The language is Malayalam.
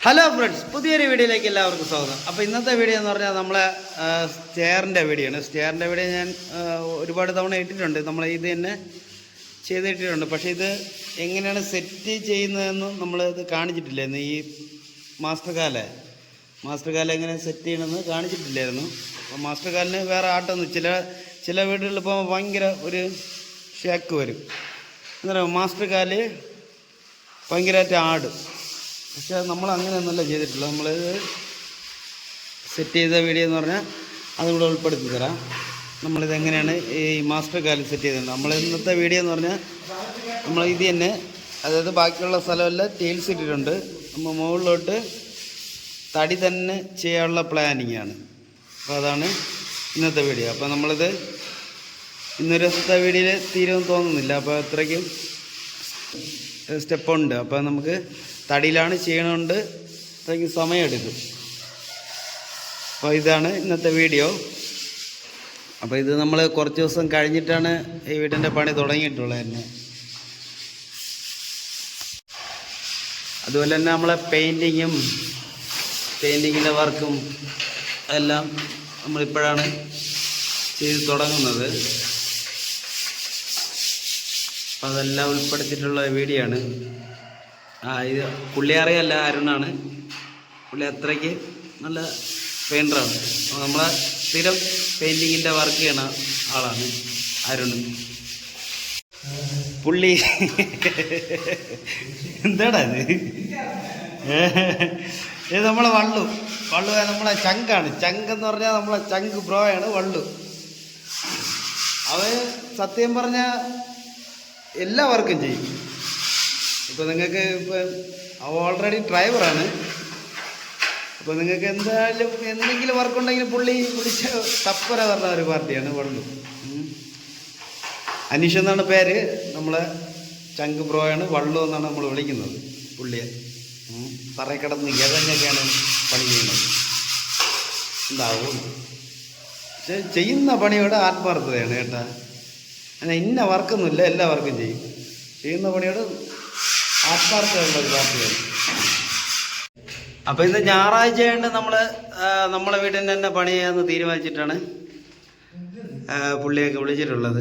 ഹലോ ഫ്രണ്ട്സ്, പുതിയൊരു വീഡിയോയിലേക്ക് എല്ലാവർക്കും സ്വാഗതം. അപ്പോൾ ഇന്നത്തെ വീഡിയോ എന്ന് പറഞ്ഞാൽ നമ്മളെ സ്റ്റെയറിൻ്റെ വീഡിയോ ആണ്. സ്റ്റെയറിൻ്റെ വീഡിയോ ഞാൻ ഒരുപാട് തവണ ഇട്ടിട്ടുണ്ട്. നമ്മൾ ഇത് തന്നെ ചെയ്തിട്ടിട്ടുണ്ട്. പക്ഷേ ഇത് എങ്ങനെയാണ് സെറ്റ് ചെയ്യുന്നതെന്നും നമ്മളിത് കാണിച്ചിട്ടില്ലായിരുന്നു. ഈ മാസ്റ്റർ കാല എങ്ങനെ സെറ്റ് ചെയ്യണമെന്ന് കാണിച്ചിട്ടില്ലായിരുന്നു. അപ്പോൾ മാസ്റ്റർ കാലിന് വേറെ ആട്ടൊന്നും ചില വീടുകളിൽ ഇപ്പോൾ ഭയങ്കര ഒരു ഷേക്ക് വരും. എന്താ മാസ്റ്റർ കാല് ഭയങ്കരമായിട്ട് ആടും. പക്ഷേ നമ്മൾ അങ്ങനെയൊന്നുമല്ല ചെയ്തിട്ടില്ല. നമ്മൾ സെറ്റ് ചെയ്ത വീഡിയോ എന്ന് പറഞ്ഞാൽ അതുകൂടെ ഉൾപ്പെടുത്തി തരാം. നമ്മളിത് എങ്ങനെയാണ് ഈ മാസ്റ്റർ കാലിൽ സെറ്റ് ചെയ്തത്. നമ്മൾ ഇന്നത്തെ വീഡിയോ എന്ന് പറഞ്ഞാൽ നമ്മൾ ഇത് തന്നെ, അതായത് ബാക്കിയുള്ള സ്ഥലമെല്ലാം ടൈൽസ് ഇട്ടിട്ടുണ്ട്. നമ്മൾ മുകളിലോട്ട് തടി തന്നെ ചെയ്യാനുള്ള പ്ലാനിങ്ങാണ്. അപ്പോൾ അതാണ് ഇന്നത്തെ വീഡിയോ. അപ്പോൾ നമ്മളിത് ഇന്നൊരു ദിവസത്തെ വീഡിയോയിൽ തീരുമെന്ന് തോന്നുന്നില്ല. അപ്പോൾ അത്രയ്ക്കും സ്റ്റെപ്പുണ്ട്. അപ്പോൾ നമുക്ക് തടിയിലാണ് ചെയ്യണോണ്ട് അത്രയ്ക്കും സമയമെടുക്കും. അപ്പോൾ ഇതാണ് ഇന്നത്തെ വീഡിയോ. അപ്പോൾ ഇത് നമ്മൾ കുറച്ച് ദിവസം കഴിഞ്ഞിട്ടാണ് ഈ വീടിൻ്റെ പണി തുടങ്ങിയിട്ടുള്ളത് തന്നെ. അതുപോലെ തന്നെ നമ്മളെ പെയിൻറ്റിങ്ങിൻ്റെ വർക്കും എല്ലാം നമ്മളിപ്പോഴാണ് ചെയ്ത് തുടങ്ങുന്നത്. അപ്പം അതെല്ലാം ഉൾപ്പെടുത്തിയിട്ടുള്ള വീഡിയോ ആണ്. ഇത് പുള്ളി അറിയല്ല, അരുണാണ്. പുള്ളി അത്രയ്ക്ക് നല്ല പെയിൻറ്ററാണ്. നമ്മളെ സ്ഥിരം പെയിൻറ്റിങ്ങിൻ്റെ വർക്ക് ചെയ്യണ ആളാണ് അരുൺ. പുള്ളി എന്താടാ ഇത് നമ്മളെ വള്ളു നമ്മളെ ചങ്കാണ്. ചങ്കെന്ന് പറഞ്ഞാൽ നമ്മളെ ചങ്ക് ബ്രോയാണ് വള്ളു. അവൻ സത്യം പറഞ്ഞാൽ എല്ലാ വർക്കും ചെയ്യും. ഇപ്പോൾ നിങ്ങൾക്ക് ഓൾറെഡി ഡ്രൈവറാണ്. അപ്പോൾ നിങ്ങൾക്ക് എന്തായാലും എന്തെങ്കിലും വർക്കുണ്ടെങ്കിൽ പുള്ളി വിളിച്ച് തപ്പര പറഞ്ഞ ഒരു പാർട്ടിയാണ് വള്ളു. അനീഷ് എന്നാണ് പേര്. നമ്മളെ ചങ്ക് ബ്രോയാണ്. വള്ളു എന്നാണ് നമ്മൾ വിളിക്കുന്നത് പുള്ളിയെ. തറയിൽ കിടന്ന് ഏതെങ്കിലൊക്കെയാണ് പണി ചെയ്യുന്നത്. എന്താവും പക്ഷെ ചെയ്യുന്ന പണിയോട് ആത്മാർത്ഥതയാണ് കേട്ടാ. ഇന്ന വർക്കൊന്നുമില്ല, എല്ലാ വർക്കും ചെയ്യും. ചെയ്യുന്ന പണിയോട് ആത്മാർത്ഥതയുള്ള ഒരു പാർട്ടിയാണ്. അപ്പോൾ ഇന്ന് ഞായറാഴ്ച ആയതുകൊണ്ട് നമ്മളെ വീട്ടിൽ തന്നെ പണി ചെയ്യാമെന്ന് തീരുമാനിച്ചിട്ടാണ് പുള്ളിയൊക്കെ വിളിച്ചിട്ടുള്ളത്.